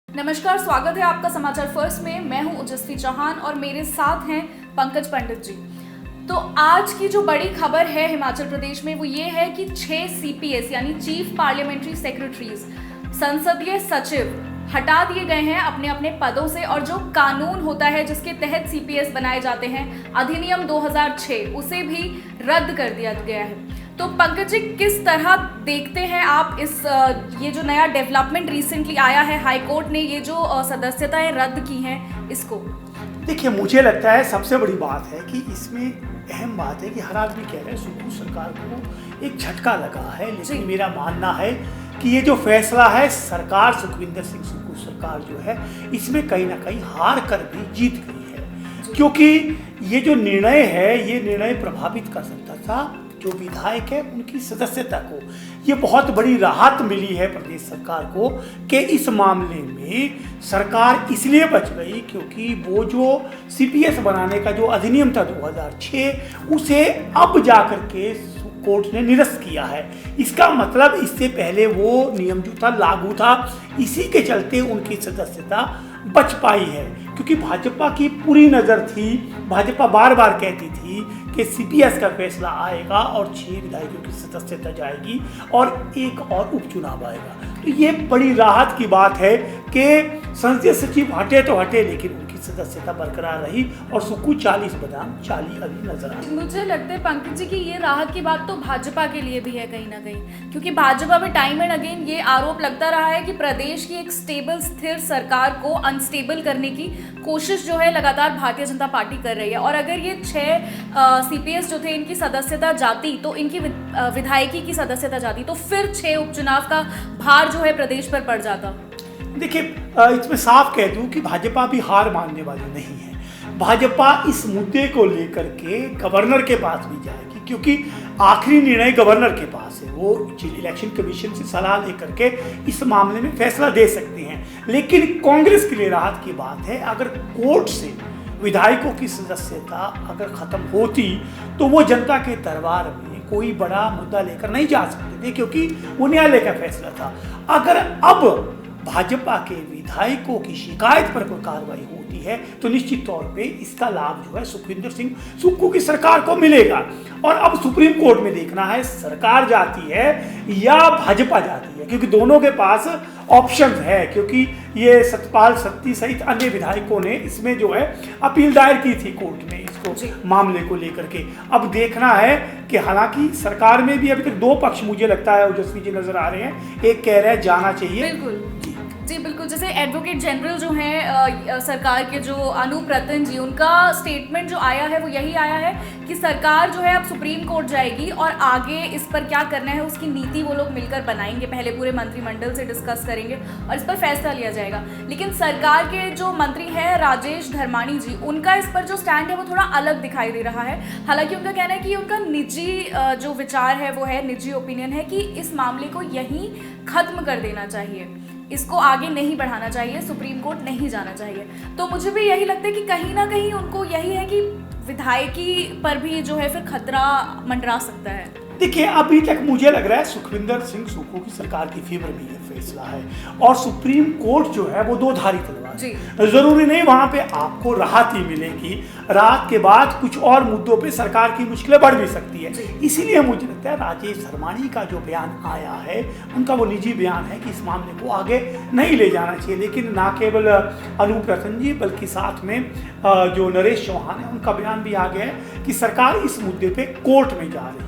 नमस्कार, स्वागत है आपका समाचार फर्स्ट में। मैं हूं ओजस्वी चौहान और मेरे साथ हैं पंकज पंडित जी। तो आज की जो बड़ी खबर है हिमाचल प्रदेश में वो ये है कि 6 CPS यानी चीफ पार्लियामेंट्री सेक्रेटरीज, संसदीय सचिव हटा दिए गए हैं अपने अपने पदों से। और जो कानून होता है जिसके तहत CPS बनाए जाते हैं, अधिनियम 2006, उसे भी रद्द कर दिया गया है। तो पंकज जी, किस तरह देखते हैं आप इस ये जो नया डेवलपमेंट रिसेंटली आया है, हाई कोर्ट ने ये जो सदस्यताएं रद्द की हैं इसको? देखिए, मुझे लगता है सबसे बड़ी बात है कि इसमें अहम बात है कि हर आदमी कह रहे हैं सुक्खू सरकार को एक झटका लगा है, लेकिन मेरा मानना है कि ये जो फैसला है सरकार, सुखविंदर सिंह सुक्खू सरकार जो है, इसमें कहीं ना कहीं हार कर भी जीत गई है। क्योंकि ये जो निर्णय है, ये निर्णय प्रभावित कर सकता था जो विधायक है उनकी सदस्यता को। ये बहुत बड़ी राहत मिली है प्रदेश सरकार को कि इस मामले में सरकार इसलिए बच गई क्योंकि वो जो CPS बनाने का जो अधिनियम था 2006, उसे अब जाकर के कोर्ट ने निरस्त किया है। इसका मतलब इससे पहले वो नियम जो था लागू था, इसी के चलते उनकी सदस्यता बच पाई है। क्योंकि भाजपा की पूरी नज़र थी, भाजपा बार बार कहती थी कि CPS का फैसला आएगा और 6 विधायकों की सदस्यता जाएगी और एक और उपचुनाव आएगा। तो ये बड़ी राहत की बात है कि संसदीय सचिव हटे तो हटे, लेकिन उनकी सदस्यता बरकरार रही और सुक्खू 40 बनाम 40 अभी नजर आए। मुझे लगता है पंकज जी कि ये राहत की बात तो भाजपा के लिए भी है कहीं ना कहीं, क्योंकि भाजपा में टाइम एंड अगेन ये आरोप लगता रहा है कि प्रदेश की एक स्टेबल स्थिर सरकार को अनस्टेबल करने की कोशिश जो है लगातार भारतीय जनता पार्टी कर रही है। और अगर ये 6 CPS जो थे इनकी सदस्यता जाती, तो इनकी विधायकी की सदस्यता जाती, तो फिर 6 उपचुनाव का भार जो है प्रदेश पर पड़ जाता। देखिए, इसमें साफ कह दूं कि भाजपा भी हार मानने वाली नहीं है। भाजपा इस मुद्दे को लेकर के गवर्नर के पास भी जाएगी, क्योंकि आखिरी निर्णय गवर्नर के पास है। वो इलेक्शन कमीशन से सलाह लेकर के इस मामले में फैसला दे सकते हैं। लेकिन कांग्रेस के लिए राहत की बात है, अगर कोर्ट से विधायकों की सदस्यता अगर खत्म होती तो वो जनता के दरबार में कोई बड़ा मुद्दा लेकर नहीं जा सकते थे, क्योंकि वो न्यायालय का फैसला था। अगर अब भाजपा के विधायकों की शिकायत पर कोई कार्रवाई होती है तो निश्चित तौर पे इसका लाभ जो है सुखविंदर सिंह सुक्खू की सरकार को मिलेगा। और अब सुप्रीम कोर्ट में देखना है सरकार जाती है या भाजपा जाती है, क्योंकि दोनों के पास ऑप्शन है। क्योंकि ये सतपाल सत्ती सहित अन्य विधायकों ने इसमें जो है अपील दायर की थी कोर्ट में इसको मामले को लेकर के। अब देखना है कि हालांकि सरकार में भी अभी तक 2 पक्ष मुझे लगता है ओजस्वी जी नजर आ रहे हैं। एक कह रहा है जाना चाहिए, जी बिल्कुल, जैसे एडवोकेट जनरल जो हैं सरकार के, जो अनूप रतन जी, उनका स्टेटमेंट जो आया है वो यही आया है कि सरकार जो है अब सुप्रीम कोर्ट जाएगी और आगे इस पर क्या करना है उसकी नीति वो लोग मिलकर बनाएंगे। पहले पूरे मंत्रिमंडल से डिस्कस करेंगे और इस पर फैसला लिया जाएगा। लेकिन सरकार के जो मंत्री हैं राजेश धर्माणी जी, उनका इस पर जो स्टैंड है वो थोड़ा अलग दिखाई दे रहा है। हालांकि उनका कहना है कि उनका निजी जो विचार है वो है, निजी ओपिनियन है कि इस मामले को यहीं खत्म कर देना चाहिए, इसको आगे नहीं बढ़ाना चाहिए, सुप्रीम कोर्ट नहीं जाना चाहिए। तो मुझे भी यही लगता है कि कहीं ना कहीं उनको यही है कि विधायकी पर भी जो है फिर खतरा मंडरा सकता है। देखिए, अभी तक मुझे लग रहा है सुखविंदर सिंह सुक्खू की सरकार की फेवर में ये फैसला है और सुप्रीम कोर्ट जो है वो 2 धारी तलवार। जरूरी नहीं वहां पे आपको राहत ही मिलेगी, राहत के बाद कुछ और मुद्दों पे सरकार की मुश्किलें बढ़ भी सकती है। इसीलिए मुझे लगता है राजेश धर्माणी का जो बयान आया है, उनका वो निजी बयान है कि इस मामले को आगे नहीं ले जाना चाहिए। लेकिन ना केवल अनूप रतन जी बल्कि साथ में जो नरेश चौहान है, उनका बयान भी आ गया है कि सरकार इस मुद्दे पे कोर्ट में जा रही है।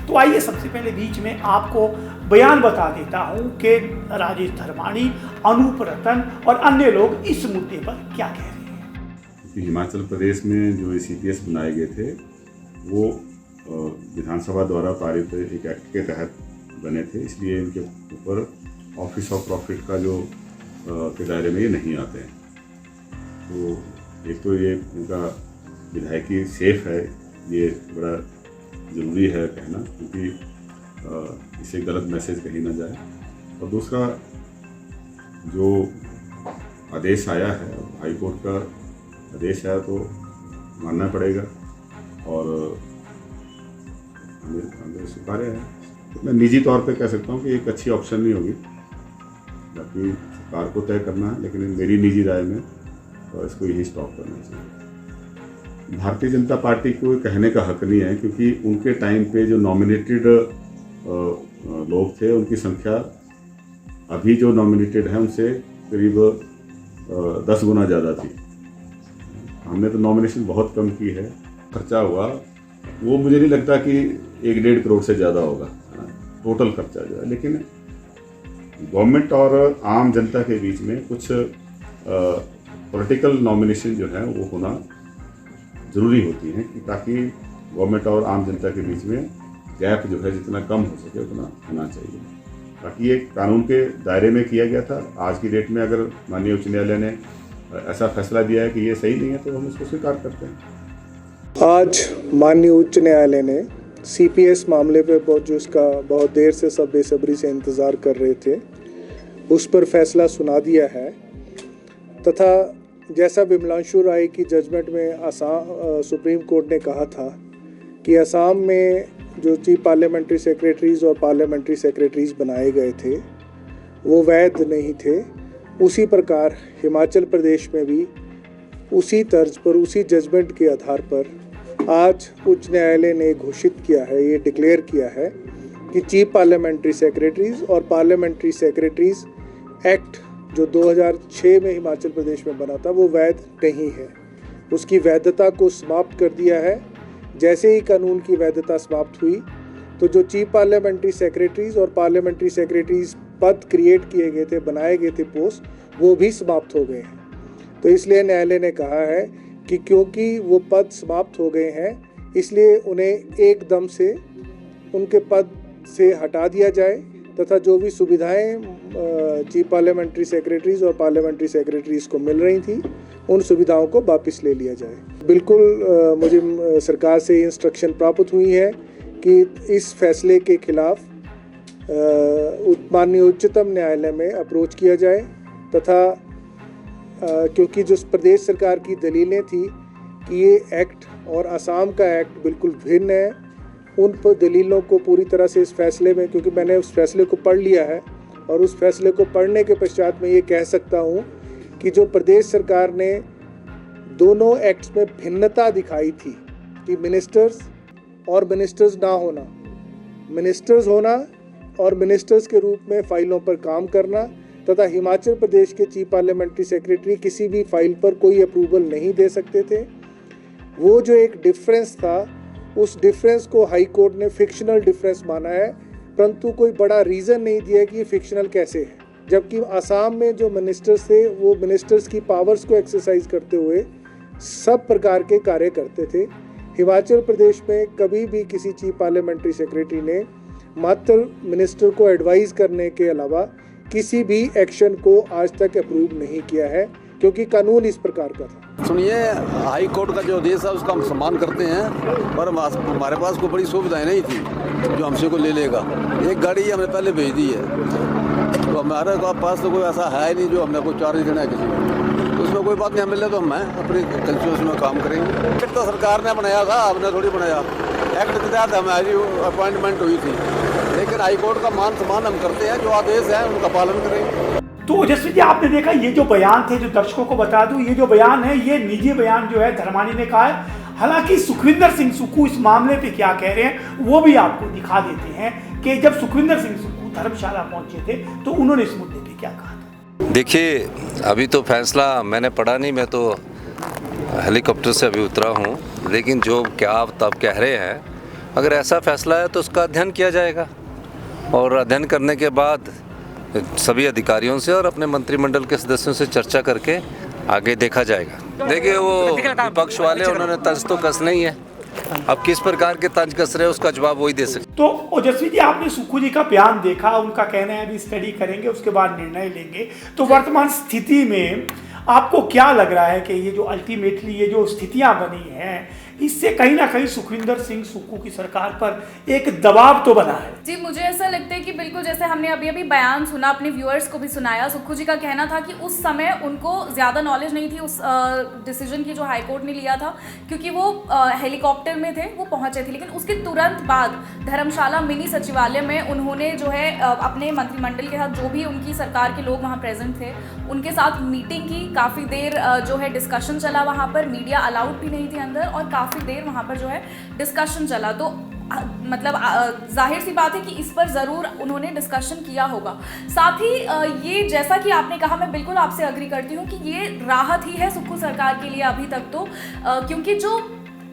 तो आइए सबसे पहले बीच में आपको बयान बता देता हूं कि राजेश धर्माणी, अनूप रतन और अन्य लोग इस मुद्दे पर क्या कह रहे हैं। हिमाचल प्रदेश में जो CPS बनाए गए थे वो विधानसभा द्वारा पारित एक एक्ट के तहत बने थे, इसलिए इनके ऊपर ऑफिस ऑफ प्रॉफिट का जो के दायरे में ये नहीं आते हैं। तो एक तो ये इनका विधायकी सेफ है, ये बड़ा ज़रूरी है कहना, क्योंकि इससे गलत मैसेज कहीं ना जाए। और दूसरा, जो आदेश आया है, हाई कोर्ट का आदेश आया तो मानना पड़ेगा और हमें स्वीकार्य है। तो मैं निजी तौर पे कह सकता हूँ कि एक अच्छी ऑप्शन नहीं होगी, बाकी सरकार को तय करना है, लेकिन मेरी निजी राय में इसको यही स्टॉप करना चाहिए। भारतीय जनता पार्टी को कहने का हक नहीं है, क्योंकि उनके टाइम पे जो नॉमिनेटेड लोग थे उनकी संख्या अभी जो नॉमिनेटेड है उनसे करीब 10 गुना ज़्यादा थी। हमने तो नॉमिनेशन बहुत कम की है। खर्चा हुआ वो मुझे नहीं लगता कि 1-1.5 करोड़ से ज़्यादा होगा टोटल खर्चा जो है, लेकिन गवर्नमेंट और आम जनता के बीच में कुछ पॉलिटिकल नॉमिनेशन जो है वो होना ज़रूरी होती है, ताकि गवर्नमेंट और आम जनता के बीच में गैप जो है जितना कम हो सके उतना होना चाहिए। बाकी ये कानून के दायरे में किया गया था। आज की डेट में अगर माननीय उच्च न्यायालय ने ऐसा फैसला दिया है कि ये सही नहीं है तो हम उसको स्वीकार करते हैं। आज माननीय उच्च न्यायालय ने सीपीएस मामले पे जो इसका बहुत देर से सब बेसब्री से इंतज़ार कर रहे थे उस पर फैसला सुना दिया है, तथा जैसा विमलांशु राय की जजमेंट में सुप्रीम कोर्ट ने कहा था कि असम में जो चीफ पार्लियामेंट्री सेक्रेटरीज़ और पार्लियामेंट्री सेक्रेटरीज़ बनाए गए थे वो वैध नहीं थे, उसी प्रकार हिमाचल प्रदेश में भी उसी तर्ज पर उसी जजमेंट के आधार पर आज उच्च न्यायालय ने घोषित किया है, ये डिक्लेयर किया है कि चीफ पार्लियामेंट्री सेक्रेटरीज़ और पार्लियामेंट्री सेक्रेटरीज़ एक्ट जो 2006 में हिमाचल प्रदेश में बना था वो वैध नहीं है। उसकी वैधता को समाप्त कर दिया है। जैसे ही कानून की वैधता समाप्त हुई तो जो चीफ पार्लियामेंट्री सेक्रेटरीज़ और पार्लियामेंट्री सेक्रेटरीज़ पद क्रिएट किए गए थे, बनाए गए थे पोस्ट, वो भी समाप्त हो गए हैं। तो इसलिए न्यायालय ने कहा है कि क्योंकि वो पद समाप्त हो गए हैं इसलिए उन्हें एकदम से उनके पद से हटा दिया जाए, तथा जो भी सुविधाएं चीफ पार्लियामेंट्री सेक्रेटरीज़ और पार्लियामेंट्री सेक्रेटरीज़ को मिल रही थी उन सुविधाओं को वापस ले लिया जाए। बिल्कुल मुझे सरकार से इंस्ट्रक्शन प्राप्त हुई है कि इस फैसले के खिलाफ माननीय उच्चतम न्यायालय में अप्रोच किया जाए, तथा क्योंकि जो प्रदेश सरकार की दलीलें थी कि ये एक्ट और असम का एक्ट बिल्कुल भिन्न है, उन पर दलीलों को पूरी तरह से इस फैसले में, क्योंकि मैंने उस फैसले को पढ़ लिया है और उस फैसले को पढ़ने के पश्चात मैं ये कह सकता हूँ कि जो प्रदेश सरकार ने दोनों एक्ट्स में भिन्नता दिखाई थी कि मिनिस्टर्स और मिनिस्टर्स ना होना, मिनिस्टर्स होना और मिनिस्टर्स के रूप में फाइलों पर काम करना, तथा हिमाचल प्रदेश के चीफ पार्लियामेंट्री सेक्रेटरी किसी भी फाइल पर कोई अप्रूवल नहीं दे सकते थे। वो जो एक डिफरेंस था उस डिफरेंस को हाई कोर्ट ने फिक्शनल डिफरेंस माना है, परंतु कोई बड़ा रीज़न नहीं दिया कि ये फिक्शनल कैसे है। जबकि असम में जो मिनिस्टर्स थे वो मिनिस्टर्स की पावर्स को एक्सरसाइज करते हुए सब प्रकार के कार्य करते थे। हिमाचल प्रदेश में कभी भी किसी चीफ पार्लियामेंट्री सेक्रेटरी ने मात्र मिनिस्टर को एडवाइस करने के अलावा किसी भी एक्शन को आज तक अप्रूव नहीं किया है, क्योंकि कानून इस प्रकार का था। सुनिए, हाई कोर्ट का जो आदेश है उसका हम सम्मान करते हैं, पर हमारे पास कोई बड़ी सुविधाएं नहीं थी जो हमसे को ले लेगा। एक गाड़ी हमने पहले भेज दी है, तो हमारे पास तो कोई ऐसा है नहीं जो हमने कोई चार्ज देना है किसी को, तो उसमें कोई बात नहीं मिले तो हम अपने कंस्टिट्यूशन में काम करेंगे। एक्ट तो सरकार ने बनाया था, हमने थोड़ी बनाया। एक्ट के तहत हमारी अपॉइंटमेंट हुई थी, लेकिन हाई कोर्ट का मान सम्मान हम करते हैं, जो आदेश है उनका पालन करेंगे। तो ओजस्वी जी, आपने देखा ये जो बयान थे, जो दर्शकों को बता दूं, ये जो बयान है ये निजी बयान जो है धर्मानी ने कहा है। हालांकि सुखविंदर सिंह सुक्खू इस मामले पे क्या कह रहे हैं वो भी आपको दिखा देते हैं कि जब सुखविंदर सिंह सुक्खू धर्मशाला पहुंचे थे तो उन्होंने इस मुद्दे पे क्या कहा था। देखिए, अभी तो फैसला मैंने पढ़ा नहीं, मैं तो हेलीकॉप्टर से अभी उतरा हूँ, लेकिन जो क्या आप तब कह रहे हैं, अगर ऐसा फैसला है तो उसका अध्ययन किया जाएगा और अध्ययन करने के बाद सभी अधिकारियों से और अपने मंत्रिमंडल के सदस्यों से चर्चा करके आगे देखा जाएगा। देखिए, वो विपक्ष वाले उन्होंने तंज तो कसना ही है, अब किस प्रकार के तंज कस रहे हैं उसका जवाब वही दे सकते। तो ओजस्वी जी, आपने सुक्खू जी का बयान देखा, उनका कहना है अभी स्टडी करेंगे उसके बाद निर्णय लेंगे। तो वर्तमान स्थिति में आपको क्या लग रहा है कि ये जो अल्टीमेटली ये जो स्थितियां बनी हैं इससे कहीं ना कहीं सुखविंदर सिंह सुक्खू की सरकार पर एक दबाव तो बना है। जी, मुझे ऐसा लगता है कि बिल्कुल जैसे हमने अभी अभी बयान सुना, अपने व्यूअर्स को भी सुनाया, सुक्खू जी का कहना था कि उस समय उनको ज़्यादा नॉलेज नहीं थी उस डिसीजन की जो हाई कोर्ट ने लिया था, क्योंकि वो हेलीकॉप्टर में थे, वो पहुंचे थे। लेकिन उसके तुरंत बाद धर्मशाला मिनी सचिवालय में उन्होंने जो है अपने मंत्रिमंडल के साथ, जो भी उनकी सरकार के लोग वहाँ प्रेजेंट थे, उनके साथ मीटिंग की। काफ़ी देर जो है डिस्कशन चला वहाँ पर, मीडिया अलाउड भी नहीं थी अंदर, और काफ़ी देर वहाँ पर जो है डिस्कशन चला। तो मतलब जाहिर सी बात है कि इस पर ज़रूर उन्होंने डिस्कशन किया होगा। साथ ही ये जैसा कि आपने कहा, मैं बिल्कुल आपसे अग्री करती हूँ कि ये राहत ही है सुक्खू सरकार के लिए अभी तक तो, क्योंकि जो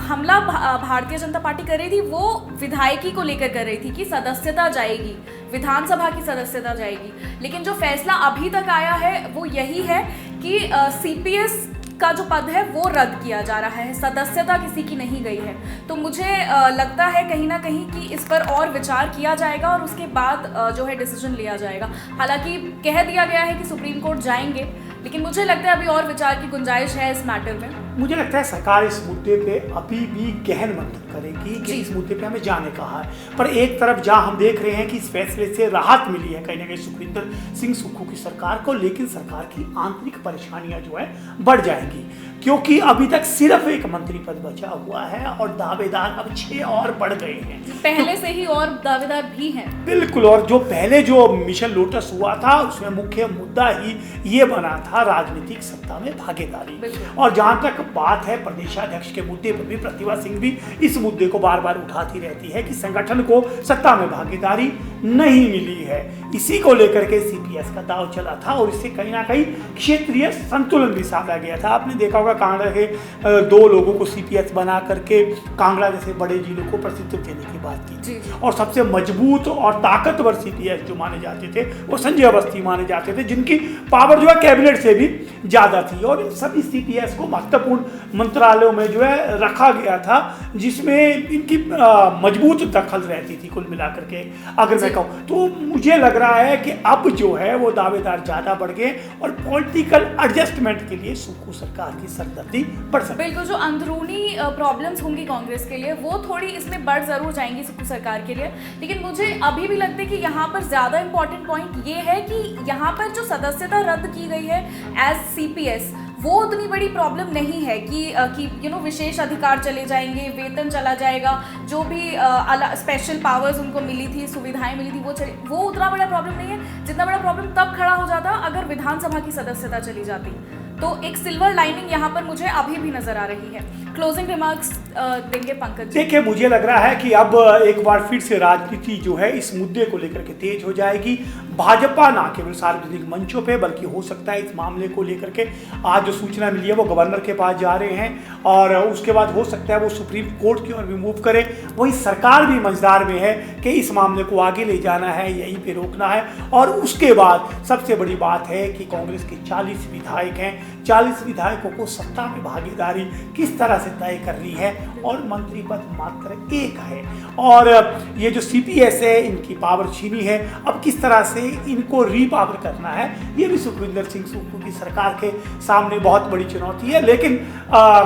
हमला भारतीय जनता पार्टी कर रही थी वो विधायकी को लेकर कर रही थी कि सदस्यता जाएगी, विधानसभा की सदस्यता जाएगी। लेकिन जो फैसला अभी तक आया है वो यही है कि सीपीएस का जो पद है वो रद्द किया जा रहा है, सदस्यता किसी की नहीं गई है। तो मुझे लगता है कहीं ना कहीं कि इस पर और विचार किया जाएगा और उसके बाद जो है डिसीजन लिया जाएगा। हालांकि कह दिया गया है कि सुप्रीम कोर्ट जाएंगे, लेकिन मुझे लगता है अभी और विचार की गुंजाइश है इस मैटर में। मुझे लगता है सरकार इस मुद्दे पे अभी भी गहन मंथन करेगी कि इस मुद्दे पे हमें जाने कहा है। पर एक तरफ जहां हम देख रहे हैं कि इस फैसले से राहत मिली है कहीं ना कहीं सुखविंदर सिंह सुक्खू की सरकार को, लेकिन सरकार की आंतरिक परेशानियां जो है बढ़ जाएंगी, क्योंकि अभी तक सिर्फ एक मंत्री पद बचा हुआ है और दावेदार अब 6 और बढ़ गए हैं, पहले से ही और दावेदार भी हैं। बिल्कुल। और जो पहले जो मिशन लोटस हुआ था उसमें मुख्य मुद्दा ही ये बना था राजनीतिक सत्ता में भागीदारी। और जहां तक बात है प्रदेशाध्यक्ष के मुद्दे पर भी प्रतिभा सिंह भी इस मुद्दे को बार बार उठाती रहती है कि संगठन को सत्ता में भागीदारी नहीं मिली है। इसी को लेकर के सीपीएस का दाव चला था और इससे कहीं ना कहीं क्षेत्रीय संतुलन भी साधा गया था। आपने देखा होगा कांगड़ा के 2 लोगों को सीपीएस बना करके कांगड़ा जैसे बड़े जिलों को प्रसिद्ध देने की बात की। और सबसे मजबूत और ताकतवर सीपीएस जो माने जाते थे वो संजय अवस्थी माने जाते थे, जिनकी पावर जो है कैबिनेट से भी ज़्यादा थी। और इन सभी सीपीएस को महत्वपूर्ण मंत्रालयों में जो है रखा गया था, जिसमें इनकी मजबूत दखल रहती थी कुल मिलाकर के। अगर मैं कहूँ तो मुझे लग रहा है कि अब जो है वो दावेदार ज़्यादा बढ़ गए और पॉलिटिकल एडजस्टमेंट के लिए सुक्खू सरकार की सरदर्दी बढ़ सकती है। बिल्कुल, जो अंदरूनी प्रॉब्लम्स होंगी कांग्रेस के लिए वो थोड़ी इसमें बढ़ जरूर जाएंगी सुक्खू सरकार के लिए। लेकिन मुझे अभी भी लगता है कि यहाँ पर ज़्यादा इंपॉर्टेंट पॉइंट ये है कि यहाँ पर जो सदस्यता रद्द की गई है एज सीपीएस, वो उतनी बड़ी प्रॉब्लम नहीं है कि विशेष अधिकार चले जाएंगे, वेतन चला जाएगा, जो भी स्पेशल पावर्स उनको मिली थी, सुविधाएं मिली थी, वो उतना बड़ा प्रॉब्लम नहीं है जितना बड़ा प्रॉब्लम तब खड़ा हो जाता अगर विधानसभा की सदस्यता चली जाती। तो एक सिल्वर लाइनिंग यहाँ पर मुझे अभी भी नजर आ रही है। क्लोजिंग रिमार्क्स देंगे पंकज। देखिए, मुझे लग रहा है कि अब एक बार फिर से राजनीति जो है इस मुद्दे को लेकर के तेज हो जाएगी। भाजपा ना केवल सार्वजनिक मंचों पे बल्कि हो सकता है इस मामले को लेकर के आज जो सूचना मिली है वो गवर्नर के पास जा रहे हैं और उसके बाद हो सकता है वो सुप्रीम कोर्ट की ओर भी मूव करे। वही सरकार भी मझदार में है कि इस मामले को आगे ले जाना है, यहीं पे रोकना है। और उसके बाद सबसे बड़ी बात है कि कांग्रेस के 40 विधायक हैं, 40 विधायकों को सत्ता में भागीदारी किस तरह से तय करनी है और मंत्री पद मात्र 1 है। और ये जो सीपीएस है इनकी पावर छीनी है, अब किस तरह से इनको रीपावर करना है ये भी सुखविंदर सिंह सुक्खू की सरकार के सामने बहुत बड़ी चुनौती है। लेकिन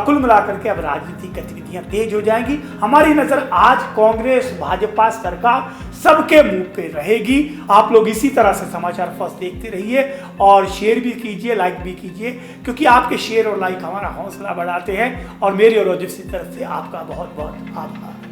कुल मिलाकर के अब राजनीतिक गतिविधियां तेज हो जाएंगी। हमारी नजर आज कांग्रेस भाजपा सरकार सबके मुंह पे रहेगी। आप लोग इसी तरह से समाचार फर्स्ट देखते रहिए और शेयर भी कीजिए, लाइक भी कीजिए, क्योंकि आपके शेयर और लाइक हमारा हौसला बढ़ाते हैं। और मेरी और रजत की तरफ से आपका बहुत बहुत आभार।